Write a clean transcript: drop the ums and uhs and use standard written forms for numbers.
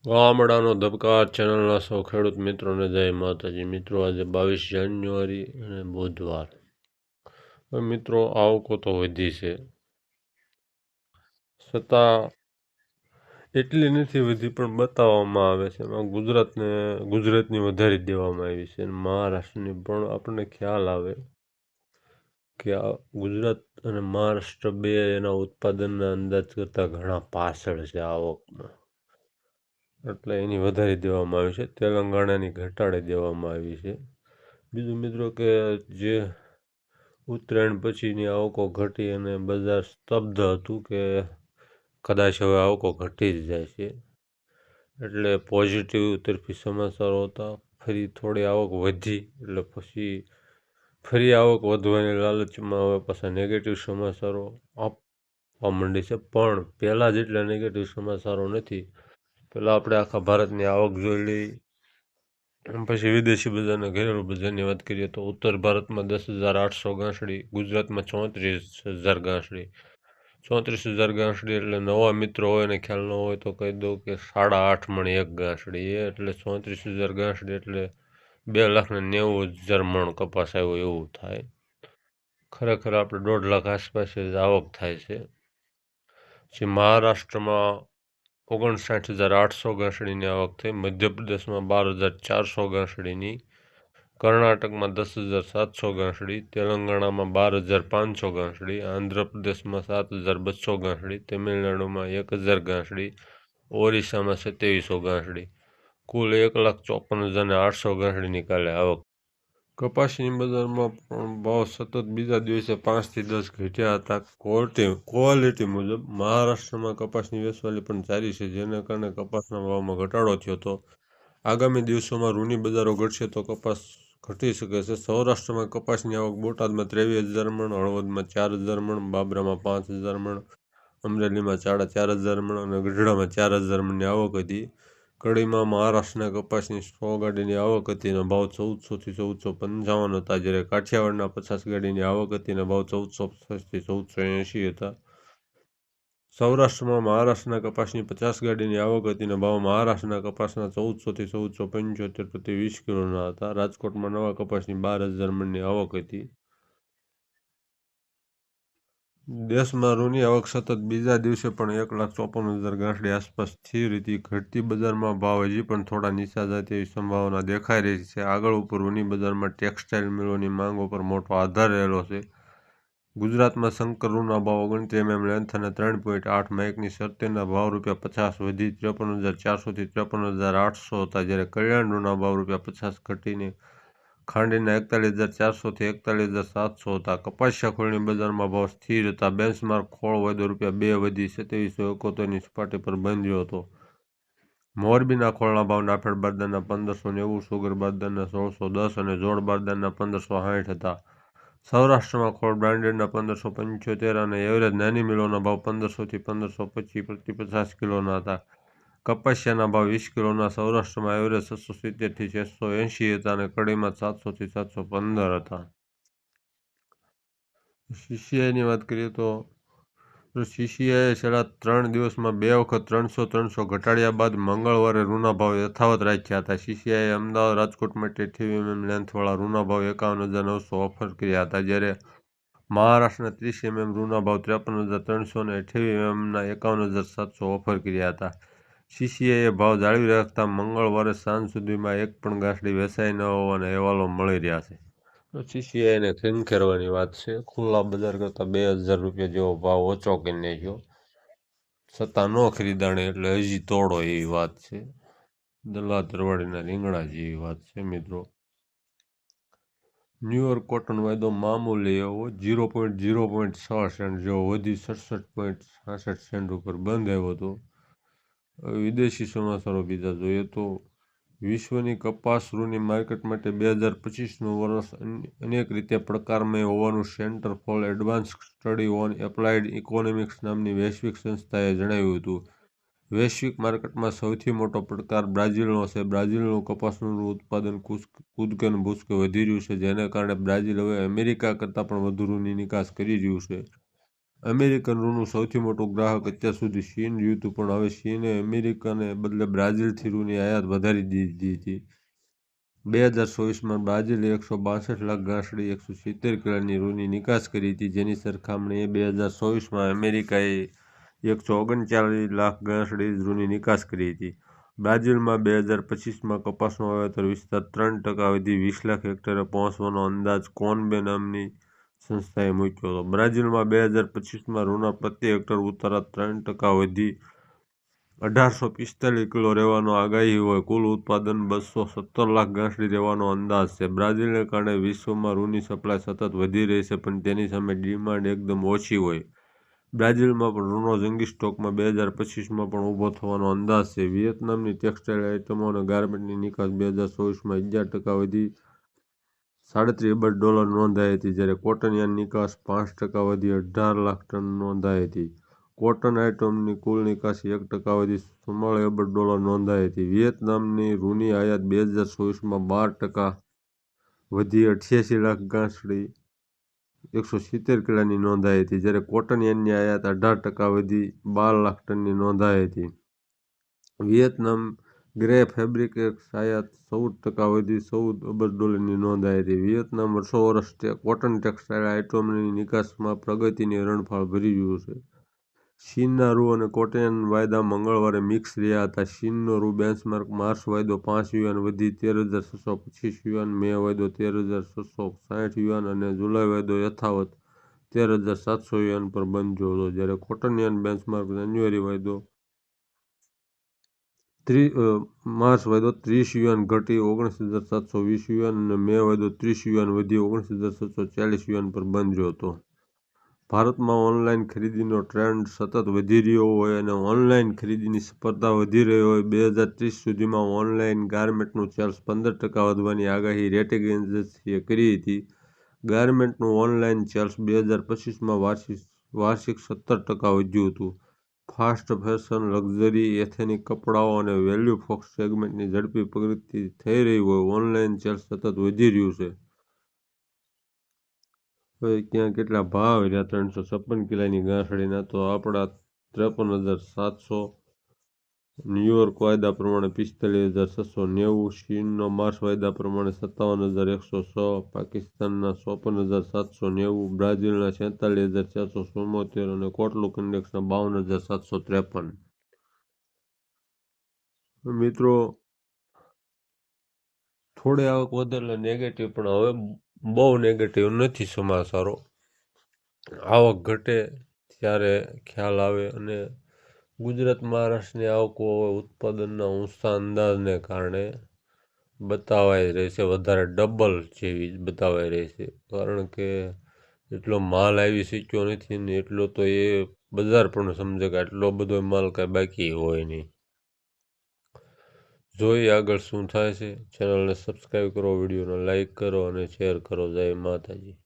ગામડાનો ધબકાર ચેનલના સૌ ખેડૂત મિત્રોને જય માતાજી. મિત્રો આજે 22 જાન્યુઆરી અને બુધવાર. મિત્રો આવકો તો વધી છે, છતાં એટલી નથી વધી પણ બતાવવામાં આવે છે. એમાં ગુજરાતની વધારી દેવામાં આવી છે અને મહારાષ્ટ્રની પણ આપણને ખ્યાલ આવે કે આ ગુજરાત અને મહારાષ્ટ્ર બે એના ઉત્પાદનના અંદાજ કરતાં ઘણા પાછળ છે આવકમાં, એટલે એની વધારી દેવામાં આવી છે. તેલંગાણાની ઘટાડી દેવામાં આવી છે. બીજું મિત્રો કે જે ઉત્તરાયણ પછીની આવકો ઘટી અને બજાર સ્તબ્ધ હતું કે કદાચ હવે આવકો ઘટી જ જાય છે, એટલે પોઝિટિવ તરફી સમાચારો હતા. ફરી થોડી આવક વધી એટલે પછી ફરી આવક વધવાની લાલચમાં હવે પાછા નેગેટિવ સમાચારો આપવા માંડી છે, પણ પહેલાં જેટલા નેગેટિવ સમાચારો નથી. પહેલાં આપણે આખા ભારતની આવક જોઈ લઈ, પછી વિદેશી બજારના ઘરેલું બજારની વાત કરીએ તો ઉત્તર ભારતમાં 10,800 ગાંસડી, ગુજરાતમાં 34,000 ગાંસડી. 34,000 ગાંસડી એટલે નવા મિત્રો હોય ને ખ્યાલ ન હોય તો કહી દઉં કે 8.5 મણ એક ગાંસડી એટલે 34,000 ગાંસડી એટલે 2,90,000 મણ કપાસ આવ્યો એવું થાય. ખરેખર આપણે 1.5 લાખ આસપાસ જ આવક થાય છે. પછી મહારાષ્ટ્રમાં 59,800 ગાંસડીની આવક થઈ, મધ્યપ્રદેશમાં 12,400 ગાંસડીની, કર્ણાટકમાં 10,700 ગાંસડી, તેલંગાણામાં 12,500 ગાંસડી, આંધ્રપ્રદેશમાં 7,200 ગાંસડી, તમિલનાડુમાં 1,000 ગાંસડી, ઓરિસ્સામાં 2700 ગાંસડી, કુલ 1,54,800 ગાંસડીની કાલે આવક. કપાસની બજારમાં પણ ભાવ સતત બીજા દિવસે 5 થી 10 ઘટ્યા હતા. ક્વોલિટી મુજબ મહારાષ્ટ્રમાં કપાસની વેચવાલી પણ સારી છે, જેને કારણે કપાસના ભાવમાં ઘટાડો થયો હતો. આગામી દિવસોમાં રૂની બજારો ઘટશે તો કપાસ ઘટી શકે છે. સૌરાષ્ટ્રમાં કપાસની આવક બોટાદમાં 23,000 મણ, હળવદમાં 4,000 મણ, બાબરામાં 5,000 મણ, અમરેલીમાં 4,500 મણ અને ગઢડામાં 4,000 મણની આવક હતી. કડીમાં મહારાષ્ટ્રના કપાસની 100 ગાડીની આવક હતી અને ભાવ 1,400 થી 1,455 હતા, જ્યારે કાઠિયાવાડના 50 ગાડીની આવક હતી અને ભાવ 1,450 થી 1,480 હતા. સૌરાષ્ટ્રમાં મહારાષ્ટ્રના કપાસની 50 ગાડીની આવક હતી અને ભાવ મહારાષ્ટ્રના કપાસના 1,400 થી 1,475 પ્રતિ 20 કિલોના હતા. રાજકોટમાં નવા કપાસની 12,000 મણની આવક હતી. દેશમાં રૂની આવક સતત બીજા દિવસે પણ 1,54,000 ગાંસડી આસપાસ સ્થિર હતી. ઘટતી બજારમાં ભાવ હજી પણ થોડા નીચા જાય તેવી સંભાવના દેખાઈ રહી છે. આગળ ઉપર રૂની બજારમાં ટેક્સટાઇલ મિલોની માંગો પર મોટો આધાર રહેલો છે. ગુજરાતમાં શંકર રૂના ભાવ 29 mm લેન્થ અને 3.8 માઇકની શરતેના ભાવ ₹50 વધી 53,400 થી 53,800 હતા, જ્યારે કલ્યાણ રૂના ભાવ ₹50 ઘટીને ખાંડીના 41,400 થી 41,700 હતા. કપાસિયા ખોળની બજારમાં ભાવ સ્થિર હતા. બેન્ચમાર્ક ખોળ વાયદો ₹2 વધી 2771ની સપાટી પર બંધ્યો હતો. મોરબીના ખોળના ભાવ નાફેડ બારદાના 1,590, સુગર બારદાના 1,610 અને જોડ બારદાના 1,560 હતા. સૌરાષ્ટ્રમાં ખોળ બ્રાન્ડેડના 1,575 અને એવરેજ નાની મિલોના ભાવ 1,500 થી 1,525 પ્રતિ 50 કિલોના હતા. કપાસિયાના ભાવ 20 કિલોના સૌરાષ્ટ્રમાં એવરેજ 670 થી 680 હતા અને કડીમાં 700 થી 715 હતા. સીસીઆઈની વાત કરીએ તો સીસીઆઈએ છેલ્લા 3 દિવસમાં 2 વખત 300 ઘટાડ્યા બાદ મંગળવારે રૂના ભાવ યથાવત રાખ્યા હતા. સીસીઆઈએ અમદાવાદ રાજકોટ માટે 28 mm લેન્થવાળા રૂના ભાવ 51,900 ઓફર કર્યા હતા, જ્યારે મહારાષ્ટ્રના 30 mm રૂના ભાવ 53,300 અને 28 mmના 51,700 ઓફર કર્યા હતા. સીસીઆઈએ ભાવ જાળવી રાખતા મંગળવારે સાંજ સુધીમાં એક પણ ગાંસડી વેચાઈ ન હોવાના અહેવાલો મળી રહ્યા છે. સીસીઆઈને ખંખેરવાની વાત છે. ખુલ્લા બજાર કરતાં ₹2,000 જેવો ભાવ ઓછો કરી નાખ્યો, છતાં ન ખરીદાણી એટલે હજી તોડો એવી વાત છે. દલા તરવાડીના રીંગણા જેવી વાત છે. મિત્રો, ન્યુયોર્ક કોટન વાયદો મામૂલી એવો 0.6 સેન્ટ જેવો વધી 67.66 સેન્ટ ઉપર બંધ આવ્યો હતો. વિદેશી સમાચારો બીજા જોઈએ તો વિશ્વની કપાસ રૂની માર્કેટ માટે 2025નું વર્ષ અનેક રીતે પડકારમય હોવાનું centre for advanced study on applied economics નામની વૈશ્વિક સંસ્થાએ જણાવ્યું હતું. વૈશ્વિક માર્કેટમાં સૌથી મોટો પડકાર બ્રાઝિલનો છે. બ્રાઝિલનું કપાસનું ઉત્પાદન કૂદકે ને ભૂસકે વધી રહ્યું છે, જેને કારણે બ્રાઝિલ હવે અમેરિકા કરતાં પણ વધુ રૂની નિકાસ કરી રહ્યું છે અમેરિકન રૂનું સૌથી મોટું ગ્રાહક અત્યાર સુધી ચીન રહ્યું હતું, પણ હવે ચીને અમેરિકાને બદલે બ્રાઝિલથી રૂની આયાત વધારી દીધી હતી. 2024માં બ્રાઝિલે 162 લાખ ગાંસડી 170 કિલોની રૂની નિકાસ કરી હતી, જેની સરખામણીએ 2024માં અમેરિકાએ 139 લાખ ગાંસડી રૂની નિકાસ કરી હતી. બ્રાઝિલમાં 2025માં કપાસનો વાવેતર વિસ્તાર 3% વધી 20 લાખ હેક્ટરે પહોંચવાનો અંદાજ કોનબે નામની સંસ્થાએ મૂક્યો હતો. બ્રાઝિલમાં 2025માં રૂના પ્રતિ હેક્ટર ઉતારા 3% વધી 1845 કિલો રહેવાનો આગાહી હોય. કુલ ઉત્પાદન 217 લાખ ગાંસડી રહેવાનો અંદાજ છે. બ્રાઝિલને કારણે વિશ્વમાં રૂની સપ્લાય સતત વધી રહી છે, પણ તેની સામે ડિમાન્ડ એકદમ ઓછી હોય. બ્રાઝિલમાં પણ રૂનો જંગી સ્ટોકમાં 2025માં પણ ઊભો થવાનો અંદાજ છે. વિયેતનામની ટેક્સટાઇલ આઇટમો અને ગાર્મેન્ટની નિકાસ 2024માં 11% વધી $37 અબજ નોંધાઈ હતી, જ્યારે કોટન યાર્ન નિકાસ 5% વધી 18 લાખ ટન નોંધાઈ હતી. કોટન આઇટમની કુલ નિકાસ 1% વધી $44 અબજ નોંધાઈ હતી. વિયેતનામની રૂની આયાત 2024માં 12% વધી 88 લાખ ગાંસડી 170 કિલોની નોંધાઈ હતી, જ્યારે કોટન યાર્નની આયાત 18% વધી 12 લાખ ટનની નોંધાઈ હતી. વિયેતનામ ગ્રે ફેબ્રિક્સ આયાત 14% વધી $14 અબજ નોંધાઈ હતી. વિયેતનામ વર્ષોવરસ કોટન ટેક્સટાઇલ આઇટમોની નિકાસમાં પ્રગતિની હરણફાળ ભરી રહ્યું છે. ચીનના રૂ અને કોટન વાયદા મંગળવારે મિક્સ રહ્યા હતા. ચીનનો રૂ બેન્ચમાર્ક માર્ચ વાયદો 5 યુઆન વધી 13,625 યુઆન, મે વાયદો 13,660 યુઆન અને જુલાઈ વાયદો યથાવત 13,700 યુઆન પર બંધ હતો, જ્યારે કોટન યાર્ન બેન્ચમાર્ક જાન્યુઆરી વાયદો માર્ચ વાયદો 30 યુઆન ઘટી 19,720 યુઆન અને મે વાયદો 30 યુઆન વધી 19,740 યુઆન પર બંધ હતો. ભારતમાં ઓનલાઈન ખરીદીનો ટ્રેન્ડ સતત વધી રહ્યો હોય અને ઓનલાઈન ખરીદીની સ્પર્ધા વધી રહી હોય. 2030 સુધીમાં ઓનલાઈન ગાર્મેન્ટનું સેલ્સ 15% વધવાની આગાહી રેટિંગ એજન્સીએ કરી હતી. ગાર્મેન્ટનું ઓનલાઈન સેલ્સ 2025માં વાર્ષિક 17% વધ્યું હતું. ફાસ્ટ ફેશન, લક્ઝરી, એથેનિક કપડાઓ અને વેલ્યુ ફોકસ સેગમેન્ટની ઝડપી પ્રગતિ થઈ રહી હોય, ઓનલાઈન સેલ્સ સતત વધી રહ્યું છે. હવે ક્યાં કેટલા ભાવ રહ્યા 356 કિલોની ગાંસડીના, તો આપણા 53,700, ન્યુયોર્ક વાયદા પ્રમાણે 45,690, ચીનનો માર્ચ વાયદા પ્રમાણે 57,106, પાકિસ્તાનના 54,790, બ્રાઝિલના 46,474 અને કોટલુક ઇન્ડેક્સના 52,753. મિત્રો, થોડી આવક વધે એટલે નેગેટિવ, પણ હવે બહુ નેગેટિવ નથી સમાચારો. આવક ઘટે ત્યારે ખ્યાલ આવે અને ગુજરાત મહારાષ્ટ્રની આવકો ઉત્પાદનના ઊંચા અંદાજને કારણે બતાવાઈ રહી છે, વધારે ડબલ જેવી બતાવાઈ રહી છે, કારણ કે એટલો માલ આવી શક્યો નથી ને એટલો તો એ બજાર પણ સમજે કે આટલો બધો માલ કાંઈ બાકી હોય નહીં. જોઈએ આગળ શું થાય છે. ચેનલને સબસ્ક્રાઈબ કરો, વિડીયોને લાઈક કરો અને શેર કરો. જય માતાજી.